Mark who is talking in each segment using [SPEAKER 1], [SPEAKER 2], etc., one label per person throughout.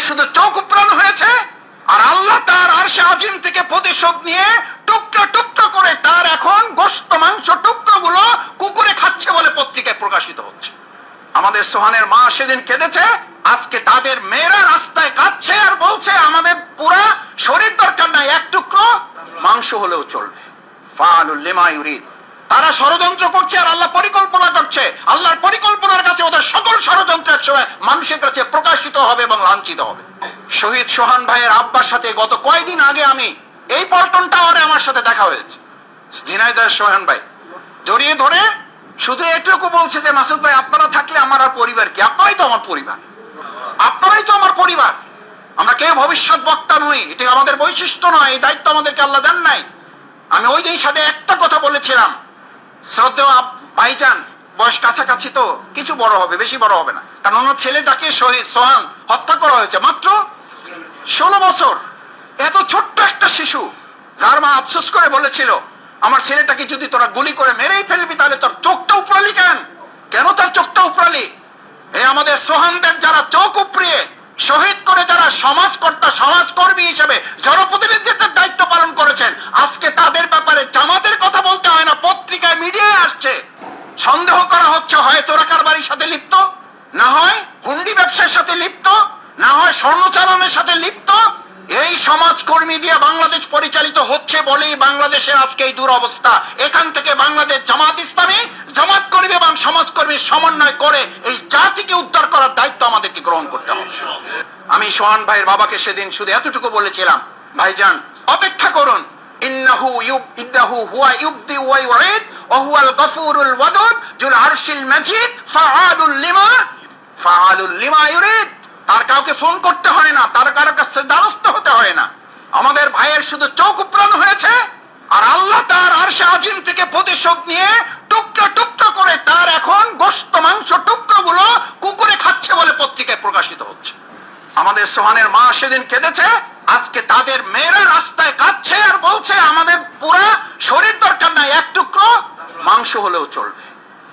[SPEAKER 1] শুধু চোখ উপড়ানো হয়েছে, আর আল্লাহ তার আরশে আজিম থেকে প্রতিশোধ নিয়ে টুকরো টুকরো করে তার এখন গোশত মাংস টুকরোগুলো কুকুরে খাচ্ছে বলে পত্রিকায় প্রকাশিত হচ্ছে। আমাদের সোহানের মা সেদিন কেঁদেছে, আজকে তাদের মেয়েরা রাস্তায় কাঁদছে আর বলছে আমাদের পুরা শরীর দরকার নাই, এক টুকরো মাংস হলেও চলবে। ফাআলুল লিমা ইউরিদ। তারা ষড়যন্ত্র করছে আর আল্লাহ পরিকল্পনা করছে। আল্লাহর পরিকল্পনার কাছে ওদের সকল ষড়যন্ত্রের সময় মানুষের কাছে প্রকাশিত হবে এবং লাঞ্ছিত হবে। শহীদ সোহান ভাইয়ের আব্বার সাথে গত কয়েকদিন আগে আমি এই পল্টন টাওয়ারে আমার সাথে দেখা হয়েছে। ঝিনাইদহের সোহান ভাই জড়িয়ে ধরে শুধু এটুকু বলছে যে মাসুদ ভাই আপনারা থাকলে আমার আর পরিবার কি? আপনারাই তো আমার পরিবার, আপনারাই তো আমার পরিবার। আমরা কেউ ভবিষ্যৎ বক্তা নই, এটা আমাদের বৈশিষ্ট্য নয়, এই দায়িত্ব আমাদেরকে আল্লাহ দেন নাই। আমি ওই দিন সাথে একটা কথা বলেছিলাম, শ্রদ্ধেয় ভাইজান বয়স কাছাকাছি তো, কিছু বড় হবে, বেশি বড় হবে না, কারণ ওনার ছেলে যাকে শহীদ সোহান হত্যা করা হয়েছে মাত্র 16 বছর, এত ছোট্ট একটা শিশু, যার মা আফসোস করে বলেছিল আমার ছেলেটাকে যদি তোরা গুলি করে মেরেই ফেলবি তাহলে তোর চোখটা উপড়ালি কেন? কেন তার চোখটা উপড়ালি? এই আমাদের সোহানদের যারা চোখ উপড়িয়ে শহীদ করে যারা সমাজকর্তা সমাজকর্মী হিসেবে জনপ্রতিনিধিত্বের দায়িত্ব পালন করেছেন, আজকে তাদের ব্যাপারে জামাতের কথা বলতে হয় না, পত্রিকায় মিডিয়ায় আসছে, সন্দেহ করা হচ্ছে হয় চোরাকার বাড়ির সাথে লিপ্ত, না হয় হুন্ডি ব্যবসার সাথে লিপ্ত, না হয় স্বর্ণচালানের সাথে লিপ্ত। এই সমাজকর্মী দিয়ে বাংলাদেশ পরিচালিত হচ্ছে বলেই বাংলাদেশের আজকে এই দুরবস্থা। এখান থেকে বাংলাদেশ জামাত ইসলামী জামাত কর্মী এবং সমাজকর্মীর সমন্বয় করে এই জাতিকে উদ্ধার করার দায়িত্ব আমাদেরকে গ্রহণ করতে হবে। আমি সোহান ভাইয়ের বাবাকে সেদিন শুধু এতটুকু বলেছিলাম, ভাইজান অপেক্ষা করুন, ইন্নাহু হুয়া ইউবদি ওয়া ইউঈদ ওয়া হুয়াল গফুরুল ওয়াদুদ যুল আরশিল মাজিদ ফাআলুল লিমা ইউরিদ। আর কাউকে ফোন করতে হয় না, তার কারো কাছে দ্বারস্থ হতে হয় না। আমাদের ভাইয়ের শুধু চোখ উপড়ানো হয়েছে, আর আল্লাহ তার আরশে আজিম থেকে প্রতিশোধ নিয়ে টুকরো টুকরো করে তার এখন গোশত মাংস টুকরোগুলো কুকুরে খাচ্ছে বলে পত্রিকায় প্রকাশিত হচ্ছে। আমাদের সোহানের মা সেদিন কেঁদেছে, আজকে তাদের মেয়েরা রাস্তায় কাঁদছে আর বলছে আমাদের পুরা শরীর দরকার নাই, এক টুকরো মাংস হলেও চলবে।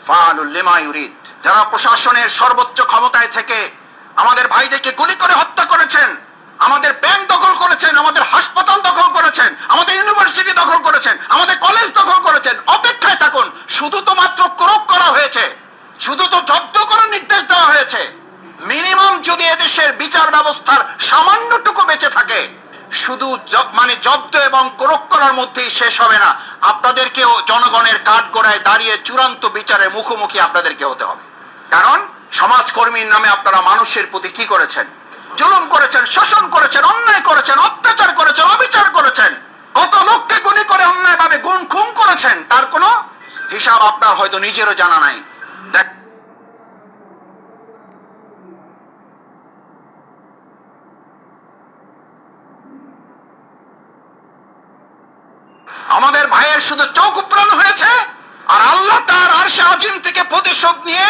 [SPEAKER 1] ফাআলুল লিমা ইউরিদ। যারা প্রশাসনের সর্বোচ্চ ক্ষমতায় থেকে আমাদের ভাইদেরকে গুলি করে হত্যা করেছেন, আমাদের ব্যাংক দখল করেছেন, আমাদের হাসপাতাল দখল করেছেন, আমাদের ইউনিভার্সিটি দখল করেছেন, আমাদের কলেজ দখল করেছেন, অপেক্ষায় থাকুন। শুধু তো মাত্র ক্রোক করা হয়েছে, শুধু তো জব্দ করার নির্দেশ দেওয়া হয়েছে। মিনিমাম যদি এদেশের বিচার ব্যবস্থার সামান্যটুকু বেঁচে থাকে, শুধু জব্দ এবং ক্রোক করার মধ্যেই শেষ হবে না। আপনাদেরকেও জনগণের কাঠগড়ায় দাঁড়িয়ে চূড়ান্ত বিচারের মুখোমুখি আপনাদেরকে হতে হবে। কারণ সমাজকর্মীর নামে আপনারা মানুষের প্রতি কি করেছেন? জুলুম করেছেন, শোষণ করেছেন, অন্যায় করেছেন, অত্যাচার করেছেন, অবিচার করেছেন, কত লোককে গুলি করে অন্যায়ভাবে গুম খুন করেছেন, তার কোনো হিসাব আপনার হয়তো নিজেরও জানা নাই। আমাদের ভাইয়ের শুধু চোখ উপড়ানো হয়েছে, আর আল্লাহ তার আরশে আজিম থেকে প্রতিশোধ নিয়ে